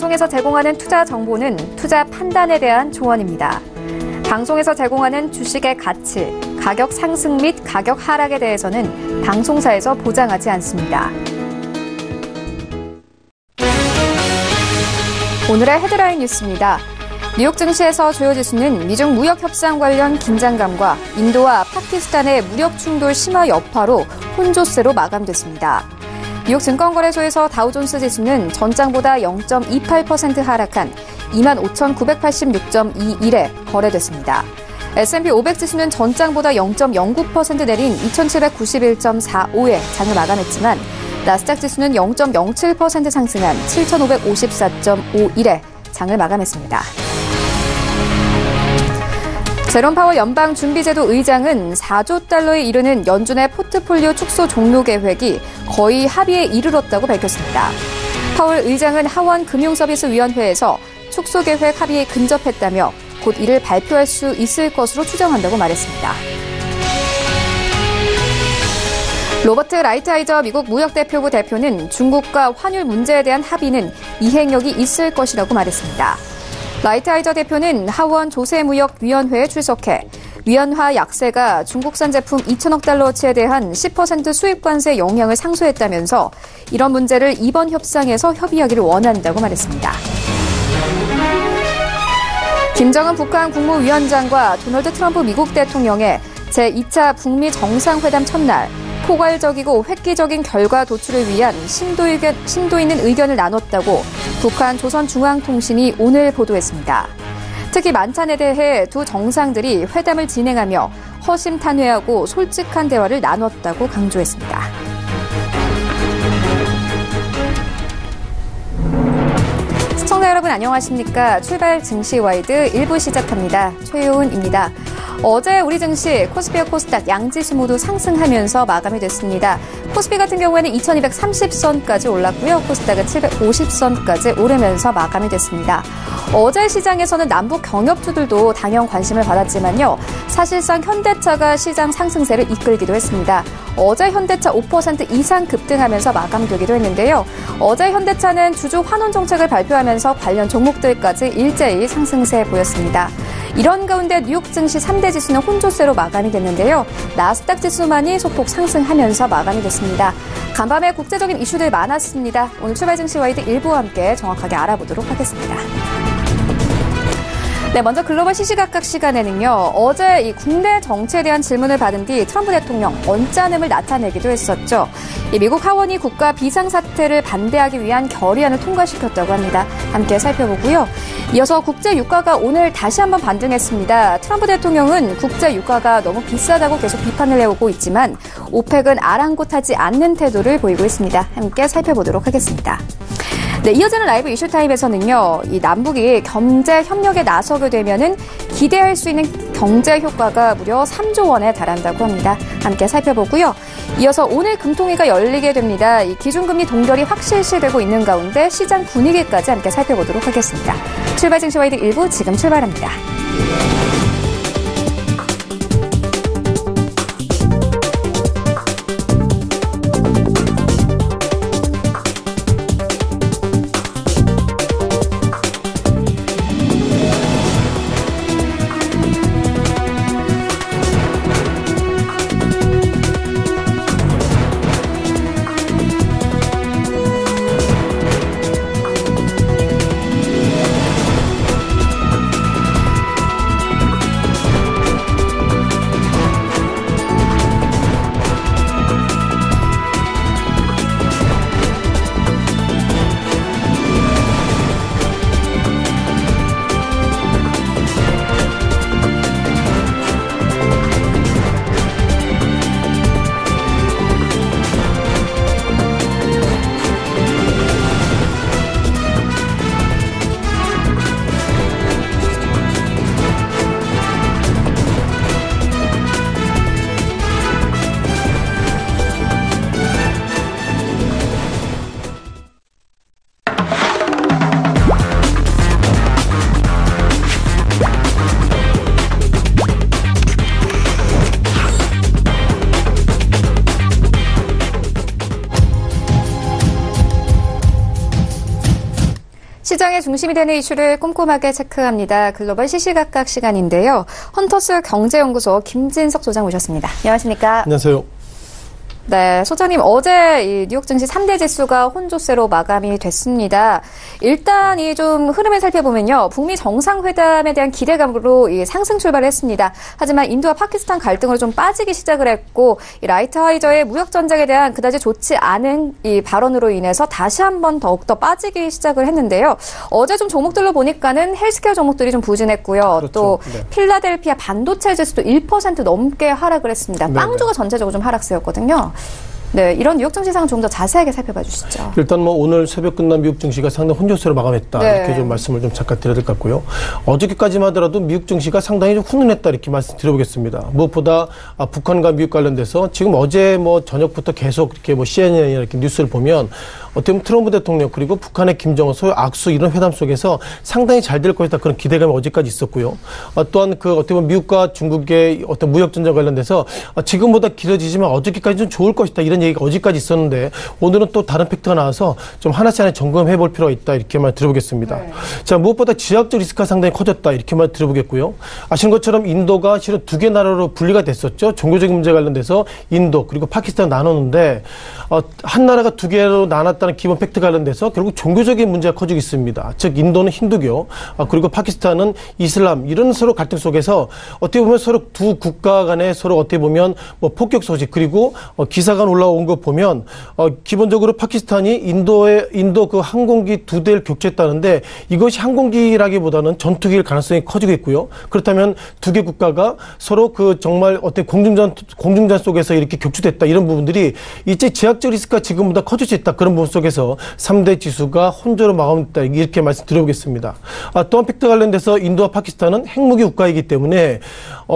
방송에서 제공하는 투자 정보는 투자 판단에 대한 조언입니다. 방송에서 제공하는 주식의 가치, 가격 상승 및 가격 하락에 대해서는 방송사에서 보장하지 않습니다. 오늘의 헤드라인 뉴스입니다. 뉴욕 증시에서 주요 지수는 미중 무역 협상 관련 긴장감과 인도와 파키스탄의 무력 충돌 심화 여파로 혼조세로 마감됐습니다. 뉴욕 증권거래소에서 다우존스 지수는 전장보다 0.28% 하락한 25,986.21에 거래됐습니다. S&P 500 지수는 전장보다 0.09% 내린 2,791.45에 장을 마감했지만 나스닥 지수는 0.07% 상승한 7,554.51에 장을 마감했습니다. 제롬 파월 연방준비제도 의장은 4조 달러에 이르는 연준의 포트폴리오 축소 종료 계획이 거의 합의에 이르렀다고 밝혔습니다. 파월 의장은 하원 금융서비스위원회에서 축소 계획 합의에 근접했다며 곧 이를 발표할 수 있을 것으로 추정한다고 말했습니다. 로버트 라이트하이저 미국 무역대표부 대표는 중국과 환율 문제에 대한 합의는 이행력이 있을 것이라고 말했습니다. 라이트하이저 대표는 하원 조세무역위원회에 출석해 위안화 약세가 중국산 제품 2천억 달러어치에 대한 10% 수입 관세 영향을 상쇄했다면서 이런 문제를 이번 협상에서 협의하기를 원한다고 말했습니다. 김정은 북한 국무위원장과 도널드 트럼프 미국 대통령의 제2차 북미 정상회담 첫날 포괄적이고 획기적인 결과 도출을 위한 심도 있는 의견을 나눴다고 북한 조선중앙통신이 오늘 보도했습니다. 특히 만찬에 대해 두 정상들이 회담을 진행하며 허심탄회하고 솔직한 대화를 나눴다고 강조했습니다. 시청자 여러분 안녕하십니까? 출발 증시와이드 1부 시작합니다. 최효은입니다. 어제 우리 증시 코스피와 코스닥 양지수 모두 상승하면서 마감이 됐습니다. 코스피 같은 경우에는 2230선까지 올랐고요. 코스닥은 750선까지 오르면서 마감이 됐습니다. 어제 시장에서는 남북 경협주들도 당연 관심을 받았지만요. 사실상 현대차가 시장 상승세를 이끌기도 했습니다. 어제 현대차 5% 이상 급등하면서 마감되기도 했는데요. 어제 현대차는 주주 환원 정책을 발표하면서 관련 종목들까지 일제히 상승세 보였습니다. 이런 가운데 뉴욕 증시 3대 지수는 혼조세로 마감이 됐는데요. 나스닥 지수만이 소폭 상승하면서 마감이 됐습니다. 간밤에 국제적인 이슈들 많았습니다. 오늘 출발 증시 와이드 1부와 함께 정확하게 알아보도록 하겠습니다. 네, 먼저 글로벌 시시각각 시간에는요. 어제 이 국내 정치에 대한 질문을 받은 뒤 트럼프 대통령 언짢음을 나타내기도 했었죠. 미국 하원이 국가 비상사태를 반대하기 위한 결의안을 통과시켰다고 합니다. 함께 살펴보고요. 이어서 국제 유가가 오늘 다시 한번 반등했습니다. 트럼프 대통령은 국제 유가가 너무 비싸다고 계속 비판을 해오고 있지만 오펙은 아랑곳하지 않는 태도를 보이고 있습니다. 함께 살펴보도록 하겠습니다. 네, 이어지는 라이브 이슈타임에서는요, 이 남북이 경제 협력에 나서게 되면은 기대할 수 있는 경제 효과가 무려 3조 원에 달한다고 합니다. 함께 살펴보고요. 이어서 오늘 금통위가 열리게 됩니다. 이 기준금리 동결이 확실시되고 있는 가운데 시장 분위기까지 함께 살펴보도록 하겠습니다. 출발 증시와이드 1부 지금 출발합니다. 시장의 중심이 되는 이슈를 꼼꼼하게 체크합니다. 글로벌 시시각각 시간인데요. 헌터스 경제연구소 김진석 소장 모셨습니다. 안녕하십니까? 안녕하세요. 네, 소장님 어제 이 뉴욕 증시 3대 지수가 혼조세로 마감이 됐습니다. 일단 이 좀 흐름을 살펴보면요. 북미 정상회담에 대한 기대감으로 이 상승 출발을 했습니다. 하지만 인도와 파키스탄 갈등으로 좀 빠지기 시작을 했고 이 라이트하이저의 무역 전쟁에 대한 그다지 좋지 않은 이 발언으로 인해서 다시 한번 더욱더 빠지기 시작을 했는데요. 어제 좀 종목들로 보니까는 헬스케어 종목들이 좀 부진했고요. 그렇죠. 또 네. 필라델피아 반도체 지수도 1% 넘게 하락을 했습니다. 네, 빵주가 전체적으로 좀 하락세였거든요. 네, 이런 뉴욕 증시 상황 좀 더 자세하게 살펴봐 주시죠. 일단 오늘 새벽 끝난 미국 증시가 상당히 혼조세로 마감했다. 네. 이렇게 좀 말씀을 좀 잠깐 드려야 될 것 같고요. 어저께까지만 하더라도 미국 증시가 상당히 좀 훈훈했다 이렇게 말씀드려보겠습니다. 무엇보다 북한과 미국 관련돼서 지금 어제 저녁부터 계속 이렇게 CNN이나 이렇게 뉴스를 보면 어떻게 보면 트럼프 대통령 그리고 북한의 김정은 소위 악수 이런 회담 속에서 상당히 잘 될 것이다 그런 기대감이 어제까지 있었고요. 또한 어떻게 보면 미국과 중국의 어떤 무역 전쟁 관련돼서 지금보다 길어지지만 어저께까지 좀 좋을 것이다 이런 얘기가 어제까지 있었는데 오늘은 또 다른 팩트가 나와서 좀 하나씩 하나 점검해 볼 필요가 있다 이렇게만 들어보겠습니다. 네. 자, 무엇보다 지역적 리스크가 상당히 커졌다 이렇게만 들어보겠고요. 아시는 것처럼 인도가 실은 두 개 나라로 분리가 됐었죠. 종교적인 문제 관련돼서 인도 그리고 파키스탄 나눴는데 한 나라가 두 개로 나눴다는 기본 팩트 관련돼서 결국 종교적인 문제가 커지고 있습니다. 즉 인도는 힌두교 그리고 파키스탄은 이슬람 이런 서로 갈등 속에서 어떻게 보면 서로 두 국가 간에 서로 어떻게 보면 폭격 소식 그리고 기사가 올라온 거 보면 기본적으로 파키스탄이 인도 그 항공기 두 대를 격추했다는데 이것이 항공기라기보다는 전투기일 가능성이 커지고 있고요. 그렇다면 두 개 국가가 서로 그 정말 어떤 공중전 속에서 이렇게 격추됐다 이런 부분들이 이제 지역적 리스크가 지금보다 커질 수 있다 그런 부분 속에서 3대 지수가 혼조로 마감했다 이렇게 말씀드려보겠습니다. 또한 팩트 관련돼서 인도와 파키스탄은 핵무기 국가이기 때문에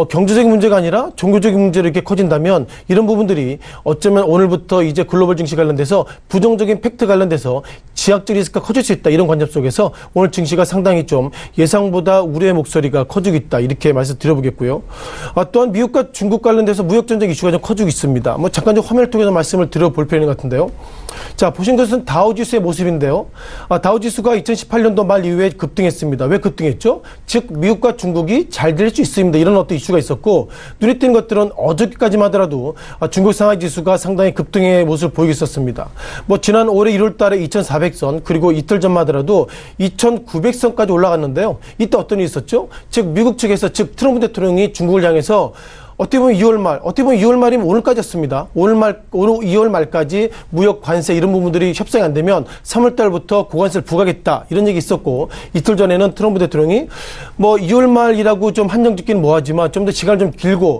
경제적인 문제가 아니라 종교적인 문제로 이렇게 커진다면 이런 부분들이 어쩌면 오늘부터 이제 글로벌 증시 관련돼서 부정적인 팩트 관련돼서 지역적 리스크가 커질 수 있다 이런 관점 속에서 오늘 증시가 상당히 좀 예상보다 우려의 목소리가 커지고 있다 이렇게 말씀드려보겠고요. 또한 미국과 중국 관련돼서 무역 전쟁 이슈가 좀 커지고 있습니다. 잠깐 좀 화면을 통해서 말씀을 드려볼 필요가 있는 것 같은데요. 자, 보신 것은 다우지수의 모습인데요. 다우지수가 2018년도 말 이후에 급등했습니다. 왜 급등했죠? 즉 미국과 중국이 잘 될 수 있습니다. 이런 어떤 이슈가 있었고 눈에 띄는 것들은 어저께까지만 하더라도 중국 상하이 지수가 상당히 급등의 모습을 보이고 있었습니다. 지난 올해 1월 달에 2400선 그리고 이틀 전만 하더라도 2900선까지 올라갔는데요. 이때 어떤 일이 있었죠? 즉 미국 측에서 즉 트럼프 대통령이 중국을 향해서 어떻게 보면 2월 말이면 오늘까지였습니다. 2월 말까지 무역 관세 이런 부분들이 협상이 안 되면 3월 달부터 고관세를 부과하겠다 이런 얘기 있었고 이틀 전에는 트럼프 대통령이 2월 말이라고 좀 한정 짓기는 뭐하지만 좀 더 시간을 좀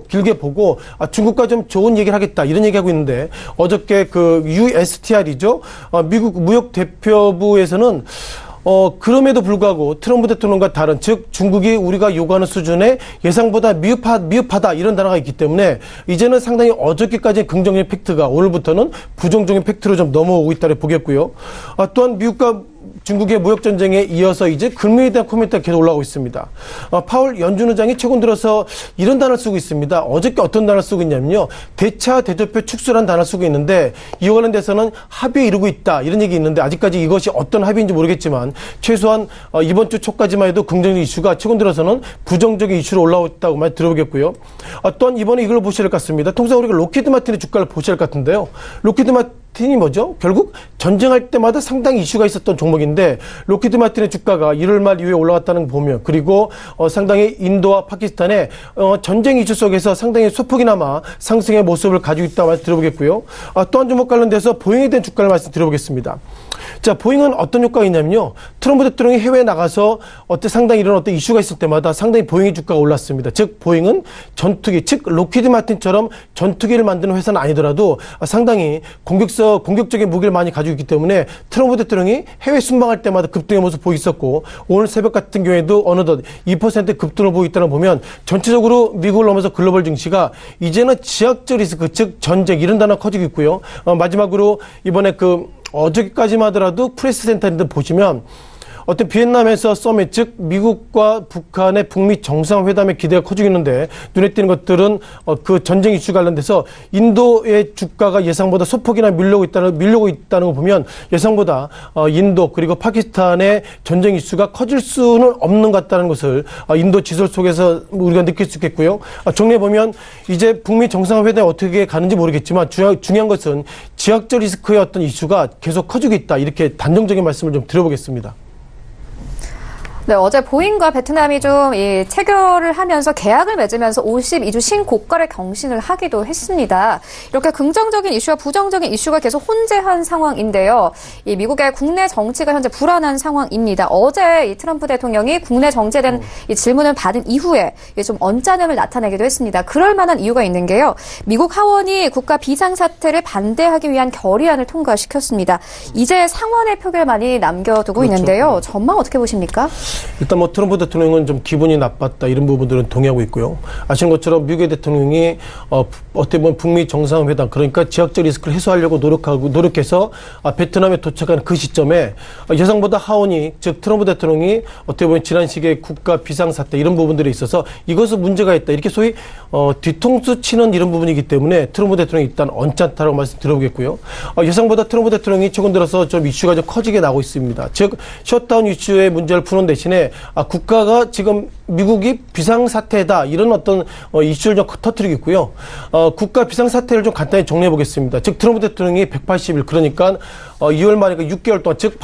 길게 보고 중국과 좀 좋은 얘기를 하겠다 이런 얘기하고 있는데 어저께 그 USTR이죠. 미국 무역 대표부에서는 그럼에도 불구하고 트럼프 대통령과 다른 즉 중국이 우리가 요구하는 수준의 예상보다 미흡하다 이런 단어가 있기 때문에 이제는 상당히 어저께까지의 긍정적인 팩트가 오늘부터는 부정적인 팩트로 좀 넘어오고 있다고 보겠고요. 또한 미국과 중국의 무역전쟁에 이어서 이제 금리에 대한 코멘트가 계속 올라오고 있습니다. 파월 연준 의장이 최근 들어서 이런 단어를 쓰고 있습니다. 어저께 어떤 단어를 쓰고 있냐면요. 대차 대조표 축소라는 단어를 쓰고 있는데 이와 관련돼서는 합의에 이르고 있다. 이런 얘기 있는데 아직까지 이것이 어떤 합의인지 모르겠지만 최소한 이번 주 초까지만 해도 긍정적 이슈가 최근 들어서는 부정적인 이슈로 올라오고 있다고 말 들어보겠고요. 또한 이번에 이걸 보셔야 할 것 같습니다. 통상 우리가 로키드 마틴의 주가를 보셔야 할 것 같은데요. 로키드 마틴이 뭐죠? 결국 전쟁할 때마다 상당히 이슈가 있었던 종목인데 로키드 마틴의 주가가 1월 말 이후에 올라갔다는 거 보면 그리고 상당히 인도와 파키스탄의 전쟁 이슈 속에서 상당히 소폭이나마 상승의 모습을 가지고 있다고 말씀드려보겠고요. 또한 종목 관련돼서 보잉에 대한 주가를 말씀드려보겠습니다. 자, 보잉은 어떤 효과가 있냐면요. 트럼프 대통령이 해외에 나가서 상당히 이런 어떤 이슈가 있을 때마다 상당히 보잉의 주가가 올랐습니다. 즉, 보잉은 전투기, 즉, 로키드 마틴처럼 전투기를 만드는 회사는 아니더라도 상당히 공격적인 무기를 많이 가지고 있기 때문에 트럼프 대통령이 해외 순방할 때마다 급등의 모습을 보이고 있었고 오늘 새벽 같은 경우에도 어느덧 2% 급등을 보이고 있다는 걸 보면 전체적으로 미국을 넘어서 글로벌 증시가 이제는 지역적 리스크, 즉, 전쟁 이런 단어가 커지고 있고요. 마지막으로 이번에 어저께까지만 하더라도 프레스 센터인데 보시면 어떤 비엔남에서 서밋, 즉 미국과 북한의 북미 정상회담의 기대가 커지고 있는데 눈에 띄는 것들은 그 전쟁 이슈 관련돼서 인도의 주가가 예상보다 소폭이나 밀려고 있다는 거 보면 예상보다 인도 그리고 파키스탄의 전쟁 이슈가 커질 수는 없는 것 같다는 것을 인도 지설 속에서 우리가 느낄 수 있겠고요. 정리해 보면 이제 북미 정상회담이 어떻게 가는지 모르겠지만 중요한 것은 지역적 리스크의 어떤 이슈가 계속 커지고 있다. 이렇게 단정적인 말씀을 좀 드려보겠습니다. 네, 어제 보잉과 베트남이 좀 체결을 하면서 계약을 맺으면서 52주 신고가를 경신을 하기도 했습니다. 이렇게 긍정적인 이슈와 부정적인 이슈가 계속 혼재한 상황인데요. 이 미국의 국내 정치가 현재 불안한 상황입니다. 어제 이 트럼프 대통령이 국내 정치에 대한 이 질문을 받은 이후에 좀 언짢음을 나타내기도 했습니다. 그럴 만한 이유가 있는 게요. 미국 하원이 국가 비상사태를 반대하기 위한 결의안을 통과시켰습니다. 이제 상원의 표결만이 남겨두고 그렇죠. 있는데요. 전망 어떻게 보십니까? 일단 뭐 트럼프 대통령은 좀 기분이 나빴다 이런 부분들은 동의하고 있고요. 아시는 것처럼 미국의 대통령이 어떻게 보면 북미 정상회담 그러니까 지역적 리스크를 해소하려고 노력해서 베트남에 도착한 그 시점에 예상보다 하원이 즉 트럼프 대통령이 어떻게 보면 지난 시기에 국가 비상사태 이런 부분들에 있어서 이것은 문제가 있다 이렇게 소위 뒤통수 치는 이런 부분이기 때문에 트럼프 대통령이 일단 언짢다라고 말씀드려보겠고요. 예상보다 트럼프 대통령이 최근 들어서 좀 이슈가 좀 커지게 나오고 있습니다. 즉 셧다운 이슈의 문제를 푸는 대신에 국가가 지금 미국이 비상사태다 이런 어떤 이슈를 좀 터뜨리고 있고요. 국가 비상사태를 좀 간단히 정리해 보겠습니다. 즉 트럼프 대통령이 180일 그러니까 2월 말이니까 6개월 동안 즉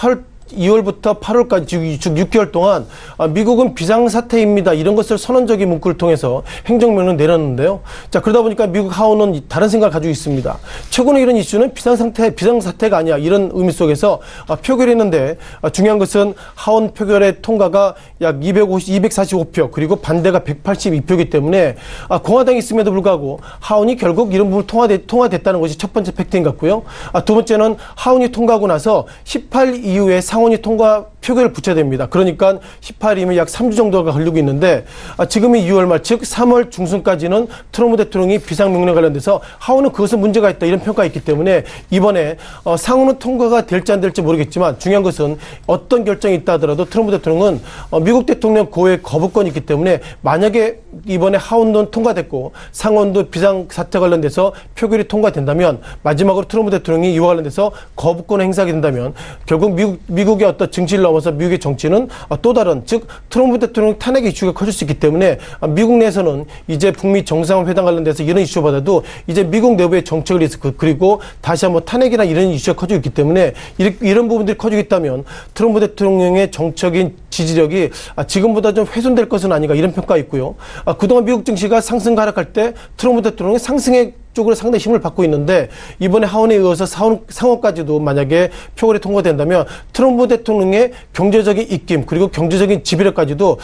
2월부터 8월까지 즉 6개월 동안 미국은 비상사태입니다. 이런 것을 선언적인 문구를 통해서 행정명령을 내렸는데요. 자, 그러다 보니까 미국 하원은 다른 생각을 가지고 있습니다. 최근에 이런 이슈는 비상사태가 아니야. 이런 의미 속에서 표결했는데 중요한 것은 하원 표결의 통과가 약 245표 그리고 반대가 182표이기 때문에 공화당이 있음에도 불구하고 하원이 결국 이런 부분을 통과됐다는 것이 첫 번째 팩트인 것 같고요. 두 번째는 하원이 통과하고 나서 18 이후에 상원이 통과 표결을 붙여야 됩니다. 그러니까 18이면 약 3주 정도가 걸리고 있는데 지금이 6월 말 즉 3월 중순까지는 트럼프 대통령이 비상명령 관련돼서 하원은 그것은 문제가 있다 이런 평가가 있기 때문에 이번에 상원은 통과가 될지 안 될지 모르겠지만 중요한 것은 어떤 결정이 있다 하더라도 트럼프 대통령은 미국 대통령 고유의 거부권이 있기 때문에 만약에 이번에 하원도 통과됐고 상원도 비상사태 관련돼서 표결이 통과된다면 마지막으로 트럼프 대통령이 이와 관련돼서 거부권을 행사하게 된다면 결국 미국의 어떤 정치를 넘어서 미국의 정치는 또 다른 즉 트럼프 대통령 탄핵 이슈가 커질 수 있기 때문에 미국 내에서는 이제 북미 정상회담 관련돼서 이런 이슈보다도 이제 미국 내부의 정책 리스크 그리고 다시 한번 탄핵이나 이런 이슈가 커지고 있기 때문에 이런 부분들이 커지고 있다면 트럼프 대통령의 정적인 지지력이 지금보다 좀 훼손될 것은 아닌가 이런 평가가 있고요. 그동안 미국 증시가 상승 하락할 때 트럼프 대통령이 상승의 쪽으로 상당히 힘을 받고 있는데 이번에 하원에 이어서 상원까지도 만약에 표결이 통과된다면 트럼프 대통령의 경제적인 입김 그리고 경제적인 지배력까지도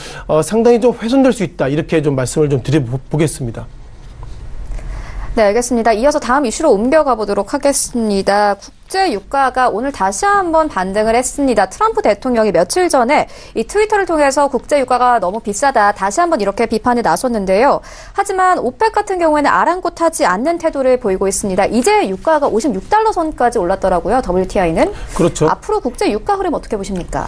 상당히 좀 훼손될 수 있다 이렇게 좀 말씀을 좀 드려보겠습니다. 네, 알겠습니다. 이어서 다음 이슈로 옮겨가 보도록 하겠습니다. 국제 유가가 오늘 다시 한번 반등을 했습니다. 트럼프 대통령이 며칠 전에 이 트위터를 통해서 국제 유가가 너무 비싸다 다시 한번 이렇게 비판에 나섰는데요. 하지만 오펙 같은 경우에는 아랑곳하지 않는 태도를 보이고 있습니다. 이제 유가가 56달러 선까지 올랐더라고요. WTI는. 그렇죠. 앞으로 국제 유가 흐름 어떻게 보십니까?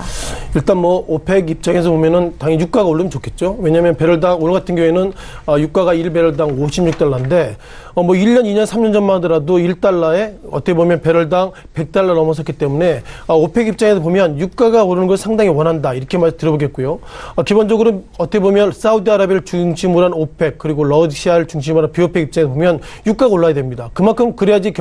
일단 뭐 오펙 입장에서 보면은 당연히 유가가 오르면 좋겠죠. 왜냐하면 배럴당 오늘 같은 경우에는 유가가 1배럴당 56달러인데 뭐 1년, 2년, 3년 전만 하더라도 1달러에 어떻게 보면 배럴당 100달러 넘어섰기 때문에 오펙 입장에서 보면 유가가 오르는 걸 상당히 원한다 이렇게 말 들어보겠고요. 기본적으로 어떻게 보면 사우디아라비아를 중심으로 한 오펙 그리고 러시아를 중심으로 한 비오펙 입장에서 보면 유가가 올라야 됩니다. 그만큼 그래야지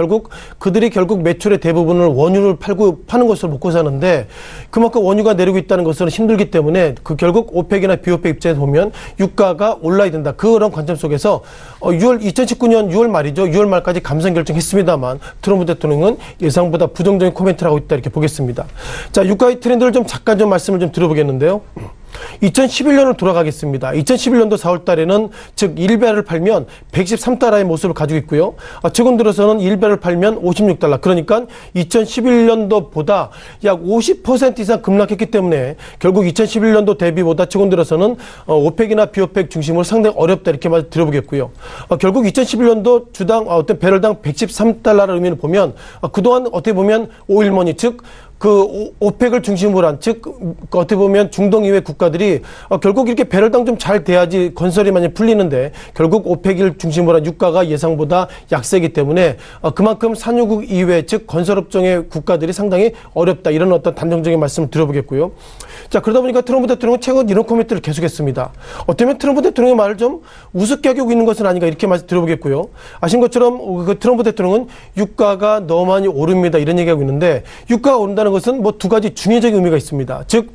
그들이 매출의 대부분을 원유를 파는 것을 먹고 사는데 그만큼 원유가 내리고 있다는 것은 힘들기 때문에 결국 오펙이나 비오펙 입장에서 보면 유가가 올라야 된다. 그런 관점 속에서 2019년 6월 말이죠. 6월 말까지 감산 결정했습니다만 트럼프 대통령은 예상보다 부정적인 코멘트를 하고 있다 이렇게 보겠습니다. 자, 유가의 트렌드를 잠깐 말씀을 드려보겠는데요. 2011년을 돌아가겠습니다. 2011년도 4월 달에는 즉 1배를 팔면 113달러의 모습을 가지고 있고요. 최근 들어서는 1배를 팔면 56달러. 그러니까 2011년도보다 약 50% 이상 급락했기 때문에 결국 2011년도 대비보다 최근 들어서는 오펙이나 비오펙 중심으로 상당히 어렵다 이렇게 말 드려보겠고요. 결국 2011년도 주당 어떤 배럴당 113달러라는 의미를 보면 그동안 어떻게 보면 오일머니 즉 그 오펙을 중심으로 한, 즉 어떻게 보면 중동 이외 국가들이 결국 이렇게 배럴당 좀 잘 돼야지 건설이 많이 풀리는데 결국 오펙을 중심으로 한 유가가 예상보다 약세이기 때문에 그만큼 산유국 이외, 즉 건설업종의 국가들이 상당히 어렵다, 이런 어떤 단정적인 말씀을 드려보겠고요. 자, 그러다 보니까 트럼프 대통령은 최근 이런 코멘트를 계속했습니다. 어쩌면 트럼프 대통령의 말을 좀 우습게 하고 있는 것은 아닌가, 이렇게 말씀 드려보겠고요. 아신 것처럼 그 트럼프 대통령은 유가가 너무 많이 오릅니다, 이런 얘기하고 있는데, 유가가 오른다는 것은 뭐 두 가지 중의적인 의미가 있습니다. 즉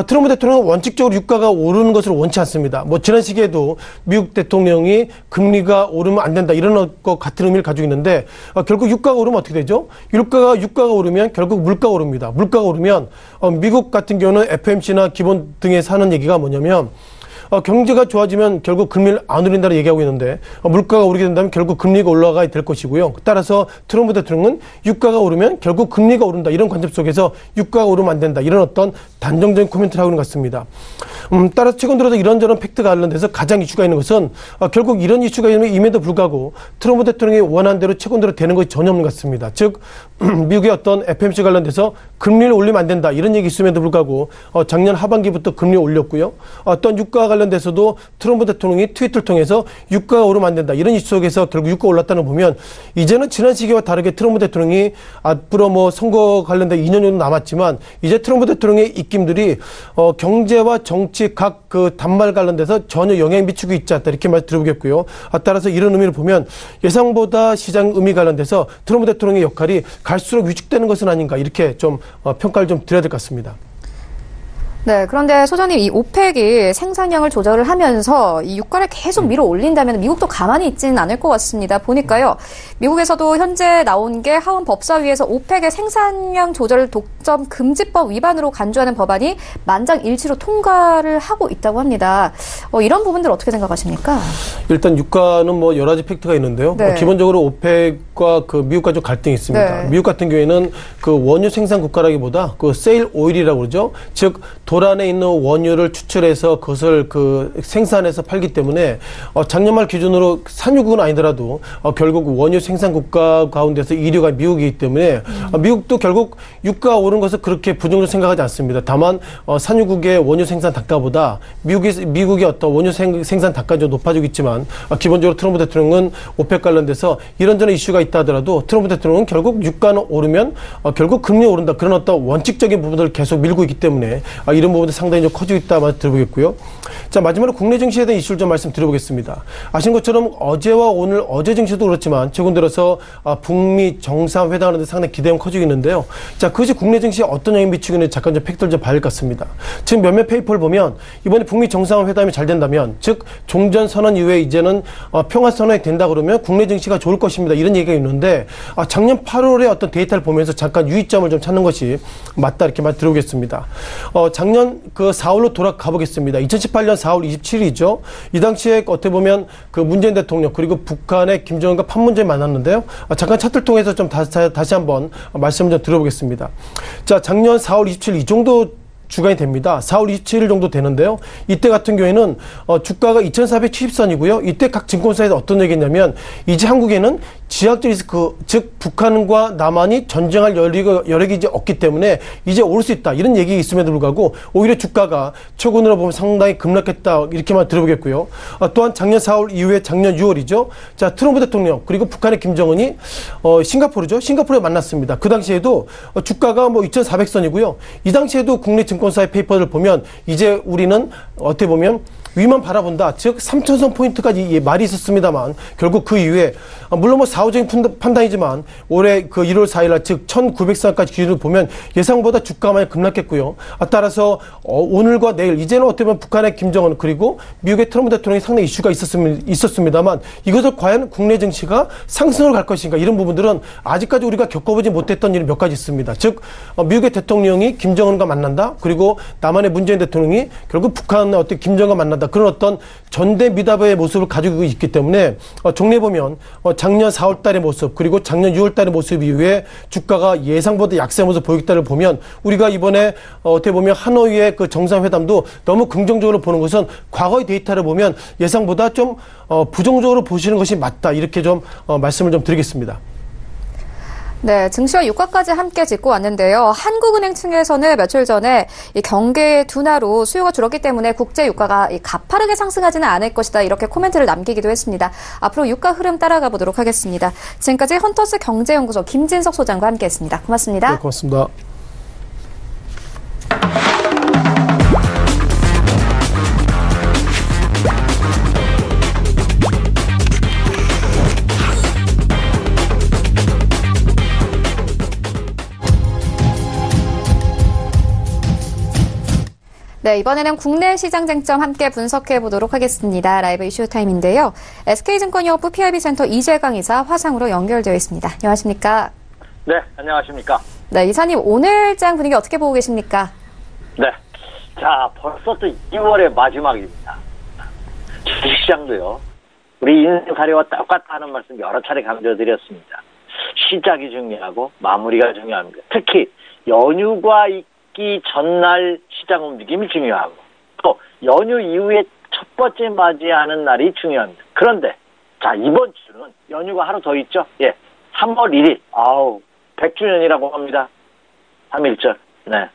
트럼프 대통령은 원칙적으로 유가가 오르는 것을 원치 않습니다. 뭐 지난 시기에도 미국 대통령이 금리가 오르면 안 된다, 이런 것 같은 의미를 가지고 있는데 결국 유가가 오르면 어떻게 되죠? 유가가 오르면 결국 물가가 오릅니다. 물가가 오르면 미국 같은 경우는 FMC나 기본 등에 사는 얘기가 뭐냐면 경제가 좋아지면 결국 금리를 안 올린다고 얘기하고 있는데 물가가 오르게 된다면 결국 금리가 올라가야 될 것이고요. 따라서 트럼프 대통령은 유가가 오르면 결국 금리가 오른다, 이런 관점 속에서 유가가 오르면 안 된다, 이런 어떤 단정적인 코멘트를 하고 있는 것 같습니다. 따라서 최근 들어서 이런저런 팩트가 관련돼서 가장 이슈가 있는 것은 결국 이런 이슈가 임에도 불구하고 트럼프 대통령이 원하는 대로 최근 들어 되는 것이 전혀 없는 것 같습니다. 즉 미국의 어떤 FMC 관련돼서 금리를 올리면 안 된다, 이런 얘기 있음에도 불구하고 작년 하반기부터 금리 올렸고요. 어떤 유가 관련돼서도 트럼프 대통령이 트위터를 통해서 유가가 오르면 안 된다, 이런 이슈 속에서 결국 유가가 올랐다는 거 보면 이제는 지난 시기와 다르게 트럼프 대통령이 앞으로 뭐 선거 관련돼 2년 정도 남았지만 이제 트럼프 대통령의 입김들이 경제와 정치 각 그 단말 관련돼서 전혀 영향을 미치고 있지 않다, 이렇게 말씀 드려보겠고요. 따라서 이런 의미를 보면 예상보다 시장 의미 관련돼서 트럼프 대통령의 역할이 갈수록 위축되는 것은 아닌가, 이렇게 좀 평가를 좀 드려야 될 것 같습니다. 네, 그런데 소장님, 이 오펙이 생산량을 조절을 하면서 이 유가를 계속 밀어 올린다면 미국도 가만히 있지는 않을 것 같습니다. 보니까요, 미국에서도 현재 나온 게 하원 법사위에서 오펙의 생산량 조절 독점 금지법 위반으로 간주하는 법안이 만장일치로 통과를 하고 있다고 합니다. 이런 부분들 어떻게 생각하십니까? 일단 유가는 뭐 여러 가지 팩트가 있는데요. 네. 기본적으로 오펙과 그 미국과 좀 갈등이 있습니다. 네. 미국 같은 경우에는 그 원유 생산 국가라기보다 그 세일 오일이라고 그러죠. 즉 도란에 있는 원유를 추출해서 그것을 그 생산해서 팔기 때문에 작년 말 기준으로 산유국은 아니더라도 결국 원유 생산 국가 가운데서 1위가 미국이기 때문에 미국도 결국 유가가 오른 것을 그렇게 부정적으로 생각하지 않습니다. 다만 산유국의 원유 생산 단가보다 미국의 어떤 원유 생산 단가가 좀 높아지고 있지만 기본적으로 트럼프 대통령은 오펙 관련돼서 이런저런 이슈가 있다 하더라도 트럼프 대통령은 결국 유가는 오르면 결국 금리 오른다, 그런 어떤 원칙적인 부분들을 계속 밀고 있기 때문에 이런 부분도 상당히 좀 커지고 있다 말씀 드려보겠고요. 자, 마지막으로 국내 증시에 대한 이슈를 좀 말씀드려보겠습니다. 아신 것처럼 어제와 오늘, 어제 증시도 그렇지만 최근 들어서 북미 정상회담하는 데 상당히 기대감이 커지고 있는데요. 자, 그것이 국내 증시에 어떤 영향을 미치고 있는지 잠깐 좀 팩트를 좀 봐야 할 것 같습니다. 지금 몇몇 페이퍼를 보면 이번에 북미 정상회담이 잘 된다면, 즉 종전선언 이후에 이제는 평화선언이 된다 그러면 국내 증시가 좋을 것입니다, 이런 얘기가 있는데 작년 8월에 어떤 데이터를 보면서 잠깐 유의점을 좀 찾는 것이 맞다, 이렇게 말 드려보겠습니다. 작년 그 4월로 돌아가 보겠습니다. 2018년 4월 27일이죠. 이 당시에 어떻게 보면 그 문재인 대통령 그리고 북한의 김정은과 판문점이 만났는데요. 잠깐 차트를 통해서 좀 다시 한번 말씀을 좀 드려보겠습니다. 자, 작년 4월 27일 이 정도 주간이 됩니다. 4월 27일 정도 되는데요. 이때 같은 경우에는 주가가 2470선이고요. 이때 각 증권사에서 어떤 얘기했냐면 이제 한국에는 지역적 리스크, 즉 북한과 남한이 전쟁할 여력이 이제 없기 때문에 이제 올 수 있다, 이런 얘기 있음에도 불구하고 오히려 주가가 최근으로 보면 상당히 급락했다, 이렇게만 들어보겠고요. 또한 작년 4월 이후에 작년 6월이죠. 자, 트럼프 대통령 그리고 북한의 김정은이 싱가포르죠. 싱가포르에 만났습니다. 그 당시에도 주가가 뭐 2400선이고요. 이 당시에도 국내 증권사의 페이퍼를 보면 이제 우리는 어떻게 보면 위만 바라본다, 즉 3000선 포인트까지 말이 있었습니다만 결국 그 이후에 물론 뭐 사후적인 판단이지만 올해 그 1월 4일날 즉 1900선까지 기준으로 보면 예상보다 주가가 많이 급락했고요. 따라서 오늘과 내일 이제는 어떻게 보면 북한의 김정은 그리고 미국의 트럼프 대통령이 상당히 이슈가 있었습니다만 이것을 과연 국내 증시가 상승을 갈 것인가, 이런 부분들은 아직까지 우리가 겪어보지 못했던 일이 몇 가지 있습니다. 즉 미국의 대통령이 김정은과 만난다, 그리고 남한의 문재인 대통령이 결국 북한의 어떤 김정은과 만난다, 그런 어떤 전대미답의 모습을 가지고 있기 때문에 정리해 보면 작년 4월 달의 모습 그리고 작년 6월 달의 모습 이후에 주가가 예상보다 약세 모습 보였다를 보면 우리가 이번에 어떻게 보면 하노이의 그 정상회담도 너무 긍정적으로 보는 것은 과거의 데이터를 보면 예상보다 좀 부정적으로 보시는 것이 맞다, 이렇게 좀 말씀을 좀 드리겠습니다. 네, 증시와 유가까지 함께 짚고 왔는데요. 한국은행 측에서는 며칠 전에 이 경기 둔화로 수요가 줄었기 때문에 국제 유가가 가파르게 상승하지는 않을 것이다. 이렇게 코멘트를 남기기도 했습니다. 앞으로 유가 흐름 따라가 보도록 하겠습니다. 지금까지 헌터스 경제연구소 김진석 소장과 함께했습니다. 고맙습니다. 네, 고맙습니다. 네, 이번에는 국내 시장 쟁점 함께 분석해 보도록 하겠습니다. 라이브 이슈 타임인데요. SK증권여부 PIB센터 이재강 이사 화상으로 연결되어 있습니다. 안녕하십니까? 네, 안녕하십니까? 네, 이사님 오늘 장 분위기 어떻게 보고 계십니까? 네, 자 벌써 또 2월의 마지막입니다. 주식시장도요. 우리 인생 사례와 똑같다는 말씀 여러 차례 강조드렸습니다. 시작이 중요하고 마무리가 중요합니다. 특히 연휴가 있기 전날 시장 움직임이 중요하고 또 연휴 이후에 첫 번째 맞이하는 날이 중요합니다. 그런데 자 이번 주는 연휴가 하루 더 있죠. 예, 3월 1일 100주년이라고 합니다. 3.1절. 네.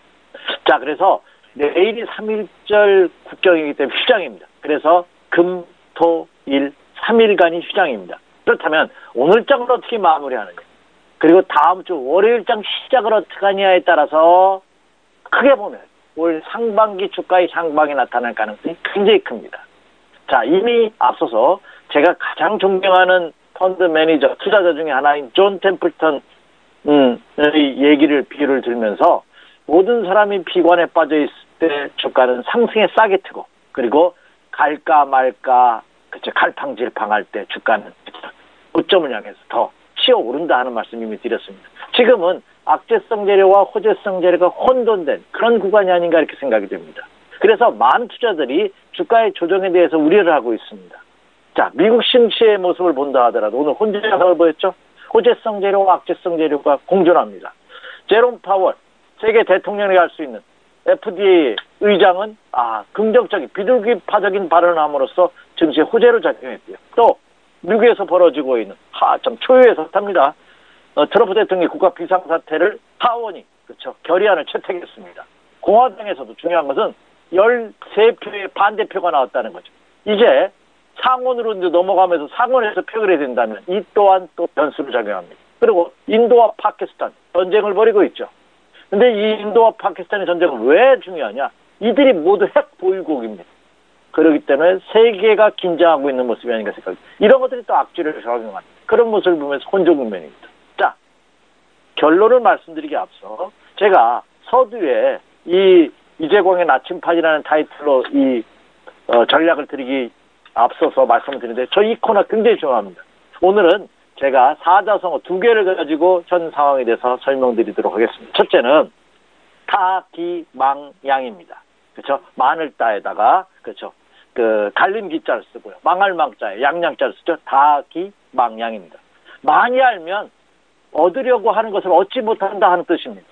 자 그래서 내일이 3.1절 국경이기 때문에 휴장입니다. 그래서 금, 토, 일 3일간이 휴장입니다. 그렇다면 오늘장을 어떻게 마무리하느냐 그리고 다음 주 월요일장 시작을 어떻게 하냐에 따라서 크게 보면 올 상반기 주가의 향방이 나타날 가능성이 굉장히 큽니다. 자, 이미 앞서서 제가 가장 존경하는 펀드 매니저, 투자자 중에 하나인 존 템플턴의 비유를 들면서 모든 사람이 비관에 빠져 있을 때 주가는 상승에 싸게 트고 그리고 갈까 말까 그쵸 갈팡질팡할 때 주가는 고점을 향해서 더 치어오른다 하는 말씀 이미 드렸습니다. 지금은 악재성 재료와 호재성 재료가 혼돈된 그런 구간이 아닌가 이렇게 생각이 됩니다. 그래서 많은 투자들이 주가의 조정에 대해서 우려를 하고 있습니다. 자, 미국 심시의 모습을 본다 하더라도 오늘 혼재성을 보였죠? 호재성 재료와 악재성 재료가 공존합니다. 제롬 파월, 세계 대통령이 할 수 있는 FDA 의장은 긍정적인 비둘기파적인 발언을 함으로써 증시에 호재로 작용했고요. 또 미국에서 벌어지고 있는 참 초유의 사태입니다. 트럼프 대통령의 국가 비상사태를 하원이 그렇죠 결의안을 채택했습니다. 공화당에서도 중요한 것은 13표의 반대표가 나왔다는 거죠. 이제 상원으로 이제 넘어가면서 상원에서 표결이 된다면 이 또한 또 변수로 작용합니다. 그리고 인도와 파키스탄 전쟁을 벌이고 있죠. 근데 이 인도와 파키스탄의 전쟁은 왜 중요하냐? 이들이 모두 핵 보유국입니다. 그렇기 때문에 세계가 긴장하고 있는 모습이 아닌가 생각합니다. 이런 것들이 또 악재를 작용하는 그런 모습을 보면서 혼조 국면입니다. 자, 결론을 말씀드리기 앞서 제가 서두에 이 이재광의 나침판이라는 타이틀로 이 전략을 드리기 앞서서 말씀을 드리는데 저 이 코너 굉장히 좋아합니다. 오늘은 제가 사자성어 2개를 가지고 현 상황에 대해서 설명드리도록 하겠습니다. 첫째는 타기망양입니다. 그렇죠? 마늘자에다가 그렇죠? 그 갈림 기자를 쓰고요. 망할 망자에 양양자를 쓰죠. 타기망양입니다. 많이 알면 얻으려고 하는 것을 얻지 못한다 하는 뜻입니다.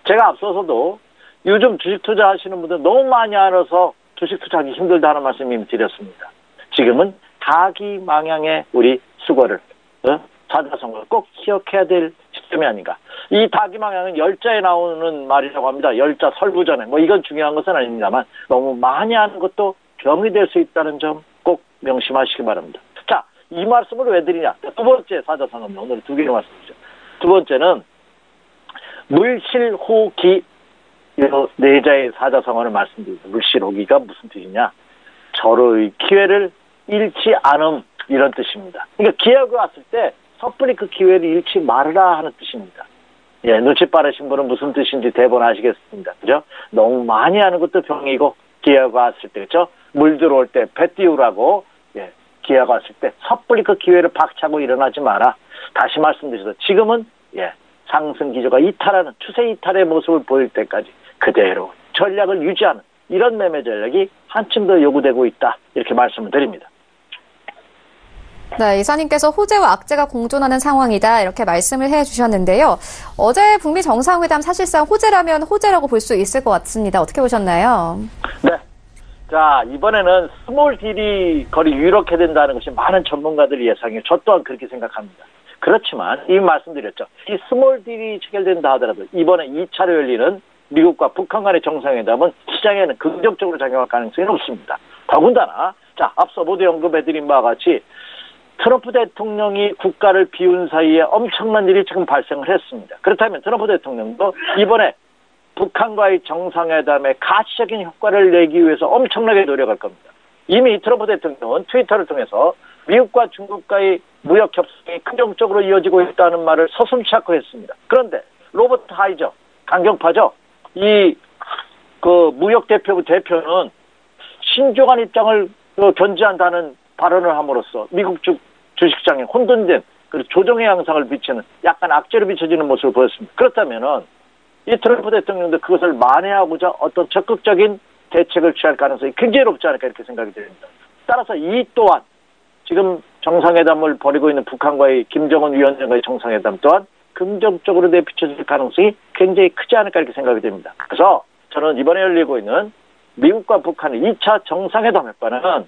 제가 앞서서도 요즘 주식 투자하시는 분들 너무 많이 알아서 주식 투자하기 힘들다 하는 말씀 이미 드렸습니다. 지금은 타기망양의 우리 수고를 사자성어를 꼭 기억해야 될 시점이 아닌가. 이 타기망양은 열자에 나오는 말이라고 합니다. 열자 설부전에 이건 중요한 것은 아닙니다만 너무 많이 하는 것도 병이 될 수 있다는 점 꼭 명심하시기 바랍니다. 자, 이 말씀을 왜 드리냐. 두 번째 사자성어입니다. 오늘 2개의 말씀이죠. 두 번째는 물실호기 이 4자의 사자성어를 말씀드립니다. 물실호기가 무슨 뜻이냐. 절호의 기회를 잃지 않음 이런 뜻입니다. 그러니까 기회가 왔을 때 섣불리 그 기회를 잃지 말으라 하는 뜻입니다. 예, 눈치 빠르신 분은 무슨 뜻인지 대본 아시겠습니다. 그죠? 너무 많이 하는 것도 병이고 기회가 왔을 때 그죠? 물 들어올 때 배 띄우라고 예, 기회가 왔을 때 섣불리 그 기회를 박차고 일어나지 마라. 다시 말씀드려서 지금은 예, 상승 기조가 이탈하는 추세 이탈의 모습을 보일 때까지 그대로 전략을 유지하는 이런 매매 전략이 한층 더 요구되고 있다. 이렇게 말씀을 드립니다. 네, 이사님께서 호재와 악재가 공존하는 상황이다 이렇게 말씀을 해주셨는데요. 어제 북미 정상회담 사실상 호재라면 호재라고 볼 수 있을 것 같습니다. 어떻게 보셨나요? 네. 자, 이번에는 스몰 딜이 거의 유력해 된다는 것이 많은 전문가들의 예상이에요. 저 또한 그렇게 생각합니다. 그렇지만 이미 말씀드렸죠. 이 스몰 딜이 체결된다 하더라도 이번에 2차로 열리는 미국과 북한 간의 정상회담은 시장에는 긍정적으로 작용할 가능성이 높습니다. 더군다나 자 앞서 모두 언급해드린 바와 같이 트럼프 대통령이 국가를 비운 사이에 엄청난 일이 지금 발생을 했습니다. 그렇다면 트럼프 대통령도 이번에 북한과의 정상회담에 가시적인 효과를 내기 위해서 엄청나게 노력할 겁니다. 이미 트럼프 대통령은 트위터를 통해서 미국과 중국과의 무역 협상이 긍정적으로 이어지고 있다는 말을 서슴지 않고 했습니다. 그런데 로버트 하이저 강경파죠. 이 무역 대표부 대표는 신중한 입장을 견지한다는 발언을 함으로써 미국 주식시장에 혼돈된 그리고 조정의 양상을 비치는 약간 악재로 비춰지는 모습을 보였습니다. 그렇다면은 이 트럼프 대통령도 그것을 만회하고자 어떤 적극적인 대책을 취할 가능성이 굉장히 높지 않을까 이렇게 생각이 됩니다. 따라서 이 또한 지금 정상회담을 벌이고 있는 북한과의 김정은 위원장과의 정상회담 또한 긍정적으로 내비쳐질 가능성이 굉장히 크지 않을까 이렇게 생각이 됩니다. 그래서 저는 이번에 열리고 있는 미국과 북한의 2차 정상회담 효과는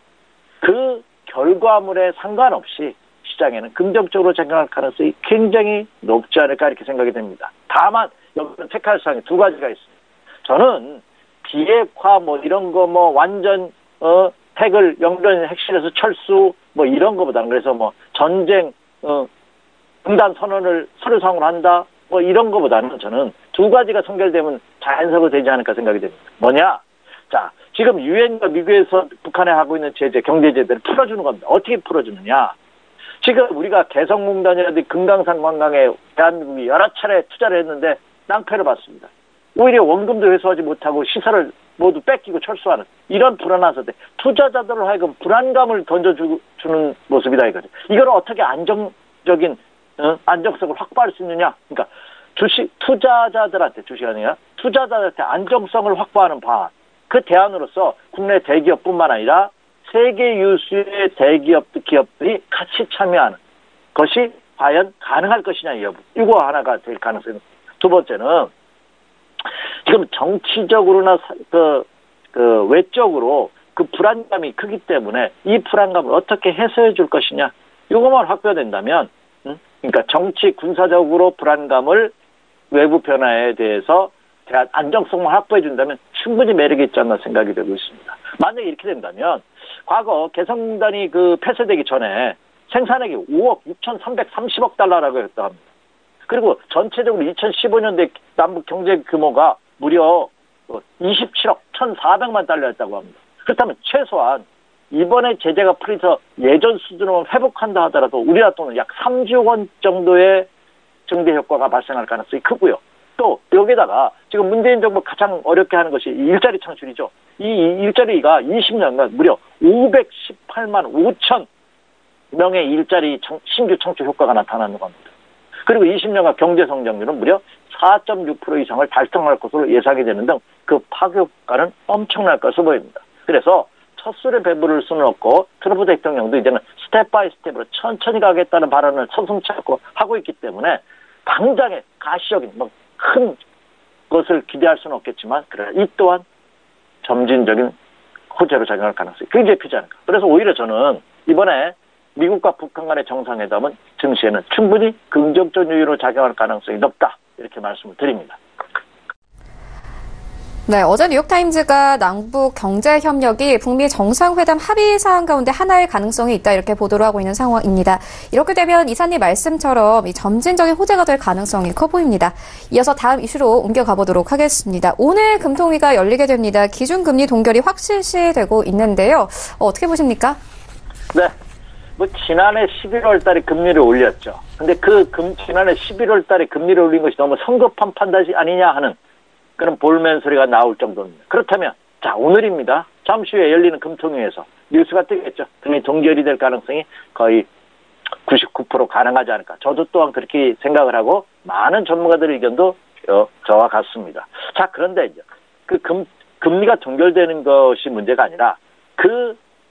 그 결과물에 상관없이 시장에는 긍정적으로 작용할 가능성이 굉장히 높지 않을까 이렇게 생각이 됩니다. 다만 여기는 체크할 사항이 두 가지가 있습니다. 저는 비핵화 이런 거 완전 핵을 영변 핵실에서 철수 이런 거보다는 그래서 전쟁 중단 선언을 서류상으로 한다 이런 거보다는 저는 두 가지가 선결되면 자연스럽게 되지 않을까 생각이 됩니다. 뭐냐? 자 지금 유엔과 미국에서 북한에 하고 있는 제재 경제 제재를 풀어주는 겁니다. 어떻게 풀어주느냐? 지금 우리가 개성공단이라든지 금강산 관광에 대한민국이 여러 차례 투자를 했는데 낭패를 봤습니다. 오히려 원금도 회수하지 못하고 시설을 모두 뺏기고 철수하는 이런 불안한 상태. 투자자들을 하여금 불안감을 던져주는 모습이다 이거죠. 이걸 어떻게 안정적인 안정성을 확보할 수 있느냐? 그러니까 투자자들한테 안정성을 확보하는 방안. 그 대안으로서 국내 대기업뿐만 아니라 세계 유수의 기업들이 같이 참여하는 것이 과연 가능할 것이냐 여부. 이거 하나가 될 가능성이 있습니다. 두 번째는 지금 정치적으로나 외적으로 그 불안감이 크기 때문에 이 불안감을 어떻게 해소해 줄 것이냐. 이것만 확보된다면 그러니까 정치 군사적으로 불안감을 외부 변화에 대해서 대한 안정성만 확보해 준다면 충분히 매력이 있지 않나 생각이 되고 있습니다. 만약에 이렇게 된다면 과거 개성공단이 폐쇄되기 전에 생산액이 5억 6,330억 달러라고 했다고 합니다. 그리고 전체적으로 2015년대 남북 경제 규모가 무려 27억 1,400만 달러였다고 합니다. 그렇다면 최소한 이번에 제재가 풀려서 예전 수준으로 회복한다 하더라도 우리나라 돈은 약 3조 원 정도의 증대 효과가 발생할 가능성이 크고요. 또 여기다가 지금 문재인 정부 가장 어렵게 하는 것이 일자리 창출이죠. 이 일자리가 20년간 무려 518만 5천 명의 일자리 신규 창출 효과가 나타나는 겁니다. 그리고 20년간 경제 성장률은 무려 4.6% 이상을 달성할 것으로 예상이 되는 등 그 파급 효과는 엄청날 것으로 보입니다. 그래서 첫 술에 배부를 수는 없고 트럼프 대통령도 이제는 스텝 바이 스텝으로 천천히 가겠다는 발언을 서슴지 않고 하고 있기 때문에 당장의 가시적인 큰 것을 기대할 수는 없겠지만 그러나 이 또한 점진적인 호재로 작용할 가능성이 굉장히 크지 않을까. 그래서 오히려 저는 이번에 미국과 북한 간의 정상회담은 증시에는 충분히 긍정적 요인으로 작용할 가능성이 높다. 이렇게 말씀을 드립니다. 네, 어제 뉴욕타임즈가 남북 경제협력이 북미 정상회담 합의 사항 가운데 하나일 가능성이 있다 이렇게 보도를 하고 있는 상황입니다. 이렇게 되면 이사님 말씀처럼 이 점진적인 호재가 될 가능성이 커 보입니다. 이어서 다음 이슈로 옮겨가 보도록 하겠습니다. 오늘 금통위가 열리게 됩니다. 기준금리 동결이 확실시되고 있는데요. 어떻게 보십니까? 네. 지난해 11월 달에 금리를 올렸죠. 근데 지난해 11월 달에 금리를 올린 것이 너무 성급한 판단이 아니냐 하는 그런 볼멘 소리가 나올 정도입니다. 그렇다면, 자, 오늘입니다. 잠시 후에 열리는 금통위에서 뉴스가 뜨겠죠. 금리 동결이 될 가능성이 거의 99% 가능하지 않을까. 저도 또한 그렇게 생각을 하고 많은 전문가들의 의견도 저와 같습니다. 자, 그런데 이제 금리가 동결되는 것이 문제가 아니라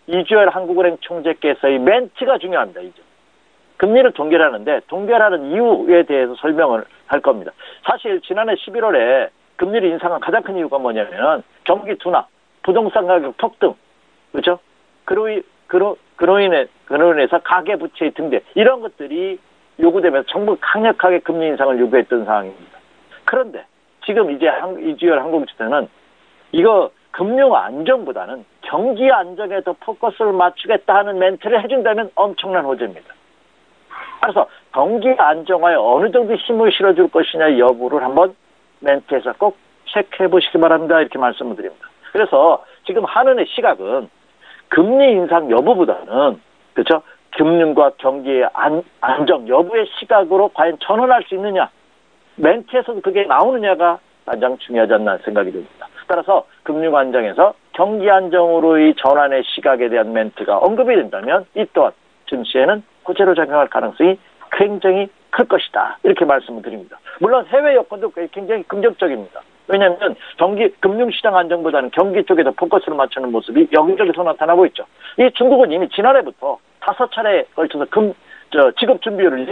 이주열 한국은행 총재께서의 멘트가 중요합니다. 이제 금리를 동결하는 이유에 대해서 설명을 할 겁니다. 사실 지난해 11월에 금리를 인상한 가장 큰 이유가 뭐냐면 경기 둔화, 부동산 가격 폭등, 그렇죠? 그로 인해서 가계 부채의 등대 이런 것들이 요구되면서 정부 강력하게 금리 인상을 요구했던 상황입니다. 그런데 지금 이제 이주열 항공주택은 이거 금융 안정보다는 경기 안정에 더 포커스를 맞추겠다 하는 멘트를 해준다면 엄청난 호재입니다. 그래서 경기 안정화에 어느 정도 힘을 실어줄 것이냐 여부를 한번 멘트에서 꼭 체크해 보시기 바랍니다. 이렇게 말씀을 드립니다. 그래서 지금 한은의 시각은 금리 인상 여부보다는 그렇죠? 금융과 경기의 안정 여부의 시각으로 과연 전환할 수 있느냐 멘트에서도 그게 나오느냐가 가장 중요하지 않나 생각이 듭니다. 따라서 금융 안정에서 경기 안정으로의 전환의 시각에 대한 멘트가 언급이 된다면 이 또한 증시에는 호재로 작용할 가능성이 굉장히 클 것이다. 이렇게 말씀을 드립니다. 물론 해외 여건도 굉장히 긍정적입니다. 왜냐하면 금융시장 안정보다는 경기 쪽에 더 포커스를 맞추는 모습이 여기저기서 나타나고 있죠. 이 중국은 이미 지난해부터 5차례에 걸쳐서 지급 준비율을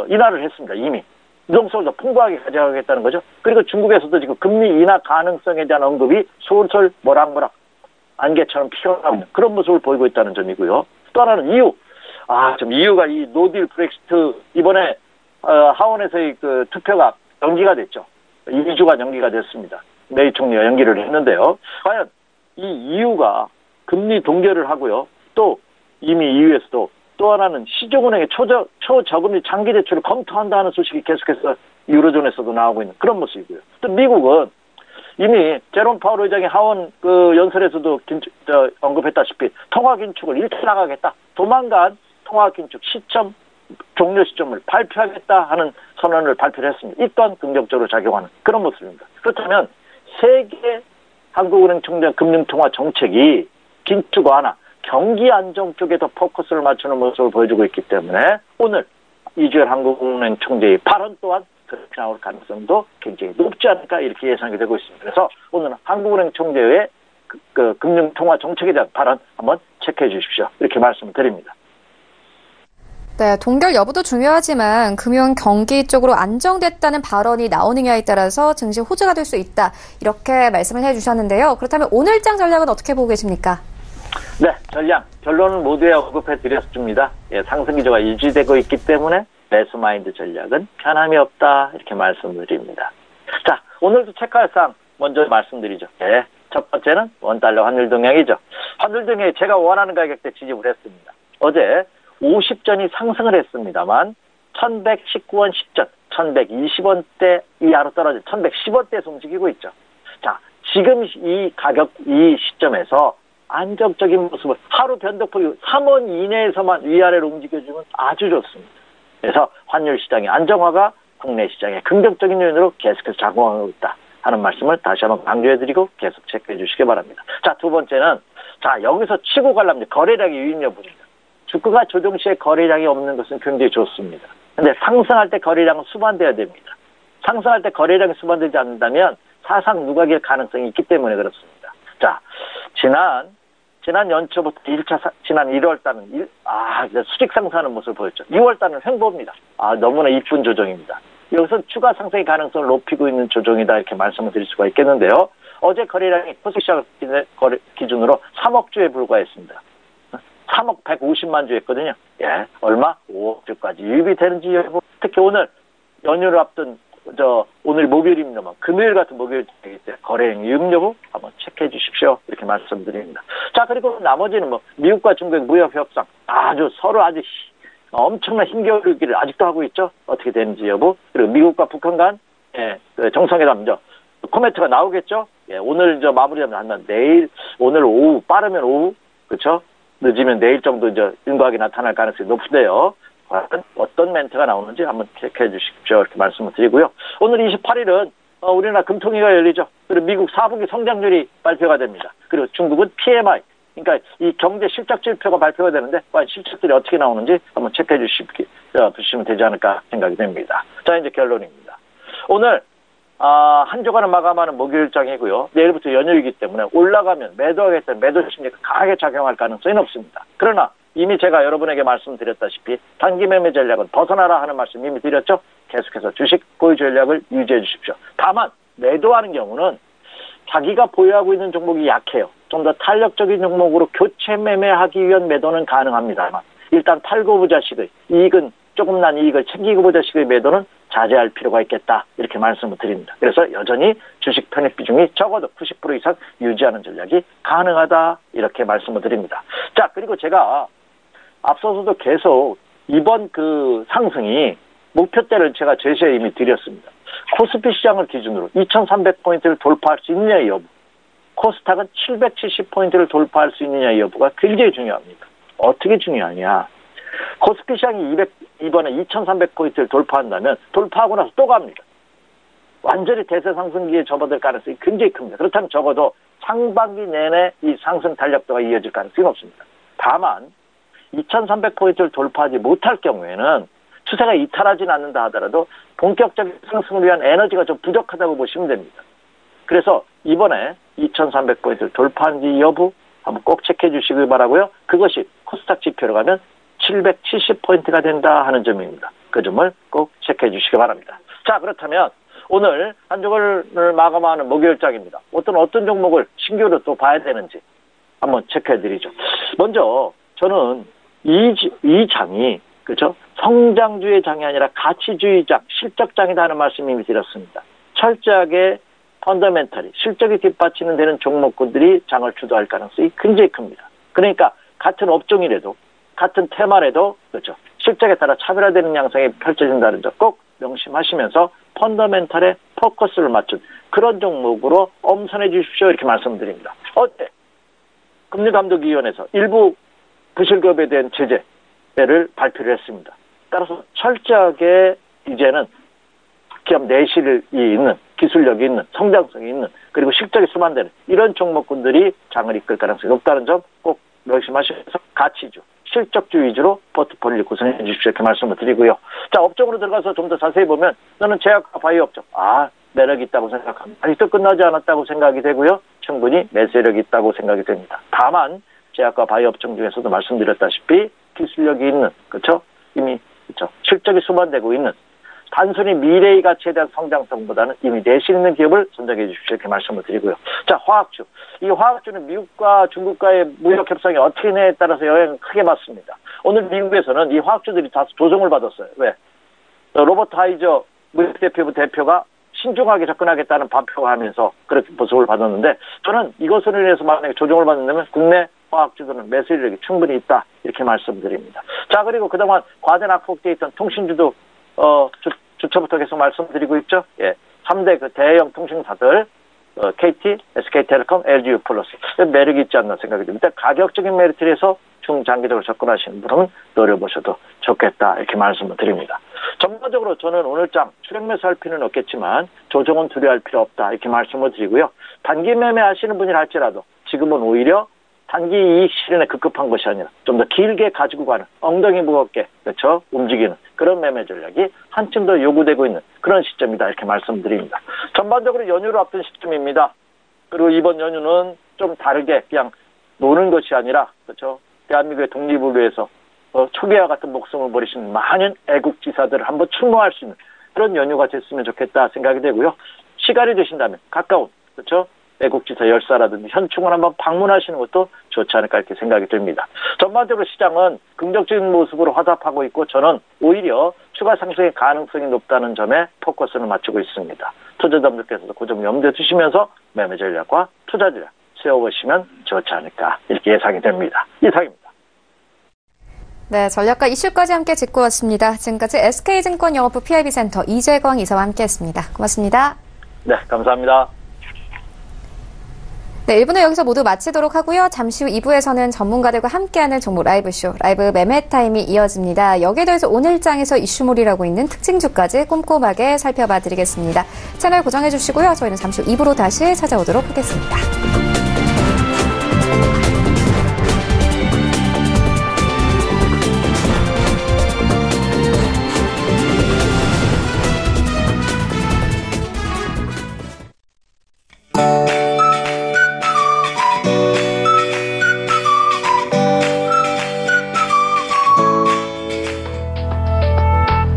인하를 했습니다. 이미. 유동성을 더 풍부하게 가져가겠다는 거죠. 그리고 중국에서도 지금 금리 인하 가능성에 대한 언급이 솔솔 모락모락 안개처럼 피어나고 있는 그런 모습을 보이고 있다는 점이고요. 또 하나는 이유가 이 노딜 브렉시트 이번에 하원에서의 그 투표가 연기가 됐죠. 2주간 연기가 됐습니다. 메이 총리가 연기를 했는데요. 과연 이 이유가 금리 동결을 하고요. 또 이미 EU에서도 또 하나는 시중은행의 초저금리 장기 대출을 검토한다는 소식이 계속해서 유로존에서도 나오고 있는 그런 모습이고요. 또 미국은 이미 제롬 파월 의장이 하원 연설에서도 언급했다시피 통화 긴축을 일찍 나가겠다. 조만간 통화 긴축 종료 시점을 발표하겠다 하는 선언을 발표를 했습니다. 이 또한 긍정적으로 작용하는 그런 모습입니다. 그렇다면 세계 한국은행 총재 금융통화 정책이 긴축 완화, 경기 안정 쪽에 더 포커스를 맞추는 모습을 보여주고 있기 때문에 오늘 이주열 한국은행 총재의 발언 또한 그렇게 나올 가능성도 굉장히 높지 않을까 이렇게 예상이 되고 있습니다. 그래서 오늘 한국은행 총재의 금융통화 정책에 대한 발언 한번 체크해 주십시오. 이렇게 말씀을 드립니다. 네, 동결 여부도 중요하지만 금융 경기 쪽으로 안정됐다는 발언이 나오느냐에 따라서 증시 호재가 될 수 있다. 이렇게 말씀을 해주셨는데요. 그렇다면 오늘장 전략은 어떻게 보고 계십니까? 네, 전략 결론은 모두에 언급해 드렸습니다. 상승 기조가 유지되고 있기 때문에 매수 마인드 전략은 변함이 없다 이렇게 말씀을 드립니다. 자, 오늘도 체크할 사항 먼저 말씀드리죠. 네, 첫 번째는 원달러 환율 동향이죠. 환율 동향이 제가 원하는 가격대 지집을 했습니다. 어제 50전이 상승을 했습니다만 1119원 10전, 1120원대 이하로 떨어져 1110원대에서 움직이고 있죠. 자, 지금 이 가격, 이 시점에서 안정적인 모습을 하루 변동폭이 3원 이내에서만 위아래로 움직여주면 아주 좋습니다. 그래서 환율 시장의 안정화가 국내 시장의 긍정적인 요인으로 계속해서 작용하고 있다 하는 말씀을 다시 한번 강조해드리고 계속 체크해 주시기 바랍니다. 자, 두 번째는 여기서 치고 가려면 거래량의 유입 여부입니다. 주가가 조정 시에 거래량이 없는 것은 굉장히 좋습니다. 근데 상승할 때 거래량은 수반돼야 됩니다. 상승할 때 거래량이 수반되지 않는다면 사상 누각일 가능성이 있기 때문에 그렇습니다. 자, 지난 연초부터 지난 1월달은 수직 상승하는 모습을 보였죠. 6월달은 횡보입니다. 너무나 이쁜 조정입니다. 여기서 추가 상승의 가능성을 높이고 있는 조정이다 이렇게 말씀을 드릴 수가 있겠는데요. 어제 거래량이 코스피시장 기준으로 3억 주에 불과했습니다. 3억 150만 주 했거든요. 예, 얼마? 5억 주까지 유입이 되는지 여부. 특히 오늘 연휴를 앞둔 오늘 목요일입니다만 금요일 같은 목요일 때 거래량 유입 여부 한번 체크해 주십시오. 이렇게 말씀드립니다. 자, 그리고 나머지는 미국과 중국의 무역 협상 서로 아주 엄청난 힘겨루기를 아직도 하고 있죠. 어떻게 되는지 여부. 그리고 미국과 북한 간 정상회담 코멘트가 나오겠죠. 예, 오늘 마무리하면 내일 오늘 오후 빠르면 오후 그렇죠. 늦으면 내일 정도 윤곽이 나타날 가능성이 높은데요. 어떤 멘트가 나오는지 한번 체크해 주십시오. 이렇게 말씀을 드리고요. 오늘 28일은 우리나라 금통위가 열리죠. 그리고 미국 4분기 성장률이 발표가 됩니다. 그리고 중국은 PMI, 그러니까 이 경제 실적 지표가 발표가 되는데 과연 실적들이 어떻게 나오는지 한번 체크해 주시면 되지 않을까 생각이 됩니다. 자, 이제 결론입니다. 오늘 한 주간을 마감하는 목요일장이고요. 내일부터 연휴이기 때문에 올라가면 매도하겠다는 매도 심리가 강하게 작용할 가능성이 높습니다. 그러나 이미 제가 여러분에게 말씀드렸다시피 단기 매매 전략은 벗어나라 하는 말씀 이미 드렸죠. 계속해서 주식 보유 전략을 유지해 주십시오. 다만 매도하는 경우는 자기가 보유하고 있는 종목이 약해요. 좀 더 탄력적인 종목으로 교체 매매하기 위한 매도는 가능합니다만 일단 팔고 부자식의 이익은 조금 난 이익을 챙기고 보자 식의 매도는 자제할 필요가 있겠다. 이렇게 말씀을 드립니다. 그래서 여전히 주식 편입 비중이 적어도 90% 이상 유지하는 전략이 가능하다. 이렇게 말씀을 드립니다. 자, 그리고 제가 앞서서도 계속 이번 그 상승이 목표대를 제가 제시해 이미 드렸습니다. 코스피 시장을 기준으로 2300포인트를 돌파할 수 있느냐의 여부, 코스닥은 770포인트를 돌파할 수 있느냐의 여부가 굉장히 중요합니다. 어떻게 중요하냐. 코스피 시장이 이번에 2300포인트를 돌파한다면 돌파하고 나서 또 갑니다. 완전히 대세 상승기에 접어들 가능성이 굉장히 큽니다. 그렇다면 적어도 상반기 내내 이 상승 탄력도가 이어질 가능성이 높습니다. 다만 2300포인트를 돌파하지 못할 경우에는 추세가 이탈하지는 않는다 하더라도 본격적인 상승을 위한 에너지가 좀 부족하다고 보시면 됩니다. 그래서 이번에 2300포인트를 돌파한지 여부 한번 꼭 체크해 주시기 바라고요. 그것이 코스닥 지표로 가면 770포인트가 된다 하는 점입니다. 그 점을 꼭 체크해 주시기 바랍니다. 자, 그렇다면 오늘 한 주를 마감하는 목요일장입니다. 어떤 종목을 신규로 또 봐야 되는지 한번 체크해 드리죠. 먼저 저는 이 장이 그렇죠? 성장주의 장이 아니라 가치주의 장, 실적장이다 하는 말씀 이미 드렸습니다. 철저하게 펀더멘털이 실적이 뒷받치는 되는 종목군들이 장을 주도할 가능성이 굉장히 큽니다. 그러니까 같은 업종이라도 같은 테마라도 그렇죠. 실적에 따라 차별화되는 양상이 펼쳐진다는 점 꼭 명심하시면서 펀더멘털에 포커스를 맞춘 그런 종목으로 엄선해 주십시오. 이렇게 말씀드립니다. 어때? 금리감독위원회에서 일부 부실기업에 대한 제재를 발표를 했습니다. 따라서 철저하게 이제는 기업 내실이 있는, 기술력이 있는, 성장성이 있는, 그리고 실적이 수반되는 이런 종목군들이 장을 이끌 가능성이 높다는 점 꼭 명심하셔서 가치주, 실적주 위주로 포트폴리오 구성해 주십시오. 이렇게 말씀을 드리고요. 자, 업종으로 들어가서 좀 더 자세히 보면 저는 제약과 바이오 업종, 매력이 있다고 생각합니다. 아직도 끝나지 않았다고 생각이 되고요. 충분히 매세력이 있다고 생각이 됩니다. 다만 제약과 바이오 업종 중에서도 말씀드렸다시피 기술력이 있는, 그렇죠? 이미 그렇죠. 실적이 수반되고 있는 단순히 미래의 가치에 대한 성장성보다는 이미 내실 있는 기업을 선정해 주십시오. 이렇게 말씀을 드리고요. 자, 화학주. 이 화학주는 미국과 중국과의 무역 협상이 어떻게 되냐에 따라서 영향을 크게 받습니다. 오늘 미국에서는 이 화학주들이 다 조정을 받았어요. 왜? 로버트 하이저 무역대표부 대표가 신중하게 접근하겠다는 발표를 하면서 그렇게 보석을 받았는데 저는 이것으로 인해서 만약에 조정을 받는다면 국내 화학주들은 매수력이 충분히 있다. 이렇게 말씀드립니다. 자, 그리고 그동안 과대 낙폭되어 있던 통신주도 주초부터 계속 말씀드리고 있죠. 예. 3대 그 대형 통신사들, KT, SK텔레콤, LG U+, 매력이 있지 않나 생각이 듭니다. 가격적인 메리트를 해서 중장기적으로 접근하시는 분은 노려보셔도 좋겠다. 이렇게 말씀을 드립니다. 전반적으로 저는 오늘 장 추격 매수할 필요는 없겠지만 조정은 두려워할 필요 없다. 이렇게 말씀을 드리고요. 단기 매매 하시는 분이 할지라도 지금은 오히려 단기 이익 실현에 급급한 것이 아니라 좀 더 길게 가지고 가는 엉덩이 무겁게 그렇죠 움직이는 그런 매매 전략이 한층 더 요구되고 있는 그런 시점이다 이렇게 말씀드립니다. 전반적으로 연휴를 앞둔 시점입니다. 그리고 이번 연휴는 좀 다르게 그냥 노는 것이 아니라 그렇죠 대한민국의 독립을 위해서 초기와 같은 목숨을 버리신 많은 애국지사들을 한번 추모할 수 있는 그런 연휴가 됐으면 좋겠다 생각이 되고요. 시간이 되신다면 가까운 그렇죠 애국지사 열사라든지 현충을 한번 방문하시는 것도 좋지 않을까 이렇게 생각이 됩니다. 전반적으로 시장은 긍정적인 모습으로 화답하고 있고 저는 오히려 추가 상승의 가능성이 높다는 점에 포커스를 맞추고 있습니다. 투자자분들께서도 그 점 염두에 두시면서 매매 전략과 투자 전략 세워보시면 좋지 않을까 이렇게 예상이 됩니다. 이상입니다. 네, 전략과 이슈까지 함께 짚고 왔습니다. 지금까지 SK증권 영업부 PIB센터 이재광 이사와 함께했습니다. 고맙습니다. 네, 감사합니다. 네, 1부는 여기서 모두 마치도록 하고요. 잠시 후 2부에서는 전문가들과 함께하는 종목 라이브쇼, 라이브 매매 타임이 이어집니다. 여기에 더해서 오늘 장에서 이슈몰이라고 있는 특징주까지 꼼꼼하게 살펴봐 드리겠습니다. 채널 고정해 주시고요. 저희는 잠시 후 2부로 다시 찾아오도록 하겠습니다.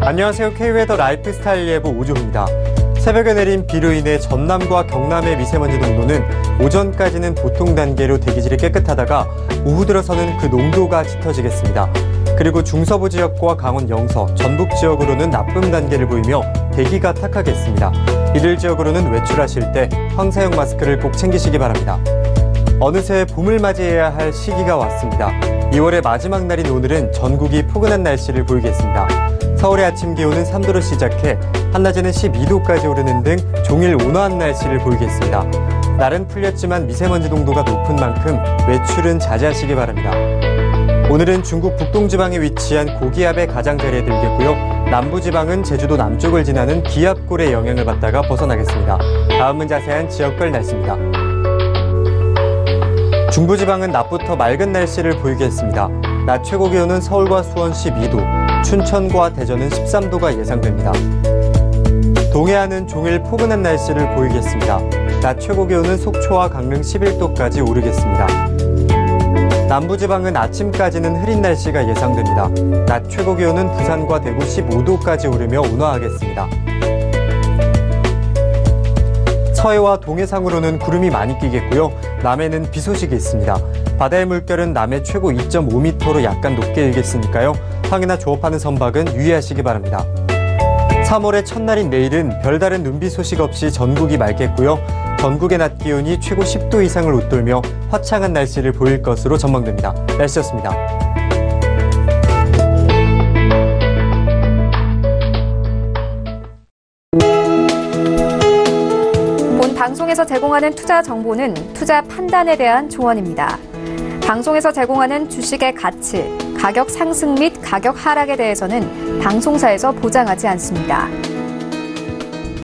안녕하세요. K웨더 라이프스타일 예보 오주호입니다. 새벽에 내린 비로 인해 전남과 경남의 미세먼지 농도는 오전까지는 보통 단계로 대기질이 깨끗하다가 오후 들어서는 그 농도가 짙어지겠습니다. 그리고 중서부 지역과 강원 영서, 전북 지역으로는 나쁨 단계를 보이며 대기가 탁하겠습니다. 이들 지역으로는 외출하실 때 황사용 마스크를 꼭 챙기시기 바랍니다. 어느새 봄을 맞이해야 할 시기가 왔습니다. 2월의 마지막 날인 오늘은 전국이 포근한 날씨를 보이겠습니다. 서울의 아침 기온은 3도로 시작해 한낮에는 12도까지 오르는 등 종일 온화한 날씨를 보이겠습니다. 날은 풀렸지만 미세먼지 농도가 높은 만큼 외출은 자제하시기 바랍니다. 오늘은 중국 북동지방에 위치한 고기압의 가장자리에 들겠고요. 남부지방은 제주도 남쪽을 지나는 기압골의 영향을 받다가 벗어나겠습니다. 다음은 자세한 지역별 날씨입니다. 중부지방은 낮부터 맑은 날씨를 보이겠습니다. 낮 최고 기온은 서울과 수원 12도, 춘천과 대전은 13도가 예상됩니다. 동해안은 종일 포근한 날씨를 보이겠습니다. 낮 최고 기온은 속초와 강릉 11도까지 오르겠습니다. 남부지방은 아침까지는 흐린 날씨가 예상됩니다. 낮 최고 기온은 부산과 대구 15도까지 오르며 온화하겠습니다. 서해와 동해상으로는 구름이 많이 끼겠고요. 남해는 비 소식이 있습니다. 바다의 물결은 남해 최고 2.5m로 약간 높게 일겠으니까요. 항해나 조업하는 선박은 유의하시기 바랍니다. 3월의 첫날인 내일은 별다른 눈비 소식 없이 전국이 맑겠고요. 전국의 낮 기온이 최고 10도 이상을 웃돌며 화창한 날씨를 보일 것으로 전망됩니다. 날씨였습니다. 본 방송에서 제공하는 투자 정보는 투자 판단에 대한 조언입니다. 방송에서 제공하는 주식의 가치, 가격 상승 및 가격 하락에 대해서는 방송사에서 보장하지 않습니다.